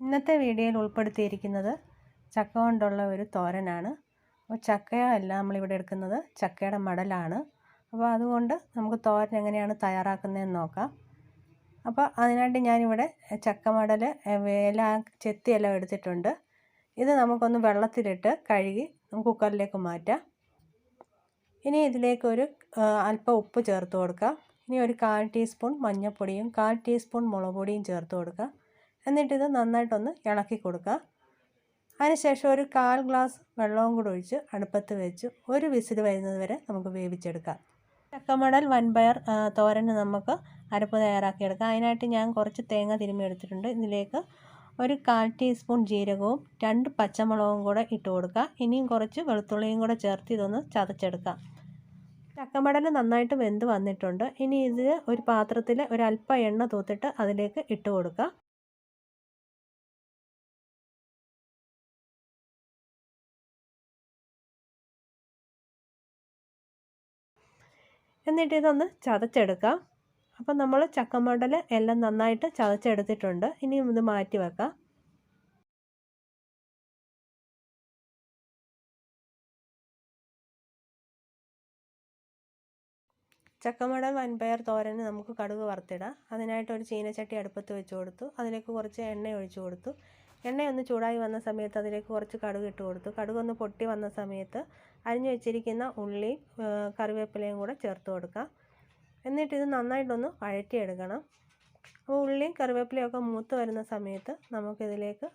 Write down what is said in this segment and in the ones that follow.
ഇന്നത്തെ വീഡിയോയിൽ ഉൾപ്പെടുത്തിയിരിക്കുന്നത് ചക്ക കൊണ്ടുള്ള ഒരു തോരനാണ്. അപ്പോൾ ചക്കയല്ല നമ്മളിവിടെ എടുക്കുന്നത്, ചക്കയുടെ മടലാണ്. അപ്പോൾ അതുകൊണ്ട് നമുക്ക് തോരൻ എങ്ങനെയാണ് തയ്യാറാക്കുന്നതെന്ന് നോക്കാം. അപ്പോൾ അതിനായിട്ട് ഞാനിവിടെ ചക്ക മടൽ ചെത്തിയെല്ലാം എടുത്തിട്ടുണ്ട്. ഇത് നമുക്കൊന്ന് വെള്ളത്തിലിട്ട് കഴുകി കുക്കറിലേക്ക് മാറ്റാം. ഇനി ഇതിലേക്ക് ഒരു അല്പം ഉപ്പ് ചേർത്ത് കൊടുക്കാം. ഇനി ഒരു 1/4 ടീസ്പൂൺ മഞ്ഞൾപ്പൊടിയും 1/4 ടീസ്പൂൺ മുളക് പൊടിയും ചേർത്ത് കൊടുക്കാം. എന്നിട്ടിത് നന്നായിട്ടൊന്ന് ഇളക്കി കൊടുക്കുക. അതിനുശേഷം ഒരു 1/4 ഗ്ലാസ് വെള്ളവും കൂടി ഒഴിച്ച് അടുപ്പത്ത് വെച്ച് ഒരു വിസിൽ വരുന്നത് വരെ നമുക്ക് വേവിച്ചെടുക്കാം. ചക്കമടൽ വൻപയർ തോരന് നമുക്ക് അരപ്പ് തയ്യാറാക്കിയെടുക്കാം. അതിനായിട്ട് ഞാൻ കുറച്ച് തേങ്ങ തിരുമ്മി എടുത്തിട്ടുണ്ട്. ഇതിലേക്ക് ഒരു 1/4 ടീസ്പൂൺ ജീരകവും 2 പച്ചമുളകും കൂടെ ഇട്ട് കൊടുക്കുക. ഇനിയും കുറച്ച് വെളുത്തുള്ളിയും കൂടെ ചേർത്ത് ഇതൊന്ന് ചതച്ചെടുക്കാം. ചക്കമടൽ നന്നായിട്ട് വെന്ത് വന്നിട്ടുണ്ട്. ഇനി ഇത് ഒരു പാത്രത്തിൽ ഒരല്പം എണ്ണ തൂത്തിട്ട് അതിലേക്ക് ഇട്ട് കൊടുക്കുക. എന്നിട്ട് ഇതൊന്ന് ചതച്ചെടുക്കാം. അപ്പം നമ്മൾ ചക്കമടൽ എല്ലാം നന്നായിട്ട് ചതച്ചെടുത്തിട്ടുണ്ട്. ഇനിയും ഇത് മാറ്റി വെക്കാം. ചക്കമടൽ വൻപയർ തോരന് നമുക്ക് കടുക് വറുത്തിടാം. അതിനായിട്ട് ഒരു ചീനച്ചട്ടി അടുപ്പത്ത് വെച്ച് കൊടുത്തു. അതിലേക്ക് കുറച്ച് എണ്ണ ഒഴിച്ചു കൊടുത്തു. എണ്ണയൊന്ന് ചൂടായി വന്ന സമയത്ത് അതിലേക്ക് കുറച്ച് കടുക് ഇട്ട് കൊടുത്തു. കടുകൊന്ന് പൊട്ടി വന്ന സമയത്ത് അരിഞ്ഞു വെച്ചിരിക്കുന്ന ഉള്ളിയും കറിവേപ്പിലയും കൂടെ ചേർത്ത് കൊടുക്കാം. എന്നിട്ടിത് നന്നായിട്ടൊന്ന് വഴറ്റിയെടുക്കണം. അപ്പോൾ ഉള്ളിയും കറിവേപ്പിലയും ഒക്കെ മൂത്ത് വരുന്ന സമയത്ത് നമുക്കിതിലേക്ക്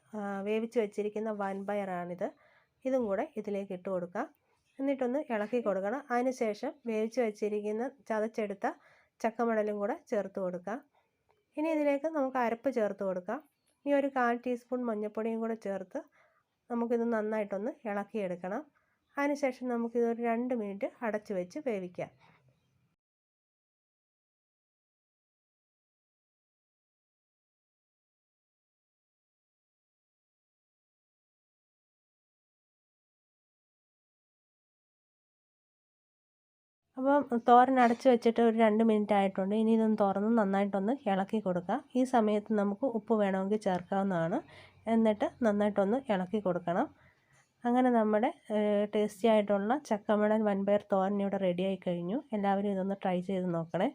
വേവിച്ച് വെച്ചിരിക്കുന്ന വൻപയറാണിത്. ഇതും കൂടെ ഇതിലേക്ക് ഇട്ട് കൊടുക്കാം. എന്നിട്ടൊന്ന് ഇളക്കി കൊടുക്കണം. അതിനുശേഷം വേവിച്ച് വെച്ചിരിക്കുന്ന ചതച്ചെടുത്ത ചക്കമടലും കൂടെ ചേർത്ത് കൊടുക്കാം. ഇനി ഇതിലേക്ക് നമുക്ക് അരപ്പ് ചേർത്ത് കൊടുക്കാം. ഇനി ഒരു 1/4 ടീസ്പൂൺ മഞ്ഞൾപ്പൊടിയും കൂടെ ചേർത്ത് നമുക്കിത് നന്നായിട്ടൊന്ന് ഇളക്കിയെടുക്കണം. അതിനുശേഷം നമുക്കിതൊരു 2 മിനിറ്റ് അടച്ചു വെച്ച് വേവിക്കാം. അപ്പം തോരൻ അടച്ച് വെച്ചിട്ട് ഒരു 2 മിനിറ്റ് ആയിട്ടുണ്ട്. ഇനി ഇതൊന്ന് തുറന്ന് നന്നായിട്ടൊന്ന് ഇളക്കി കൊടുക്കാം. ഈ സമയത്ത് നമുക്ക് ഉപ്പ് വേണമെങ്കിൽ ചേർക്കാവുന്നതാണ്. എന്നിട്ട് നന്നായിട്ടൊന്ന് ഇളക്കി കൊടുക്കണം. അങ്ങനെ നമ്മുടെ ടേസ്റ്റി ആയിട്ടുള്ള ചക്കമടൽ വൻപയർ തോരൻ ഇവിടെ റെഡിയായി കഴിഞ്ഞു. എല്ലാവരും ഇതൊന്ന് ട്രൈ ചെയ്ത് നോക്കണേ.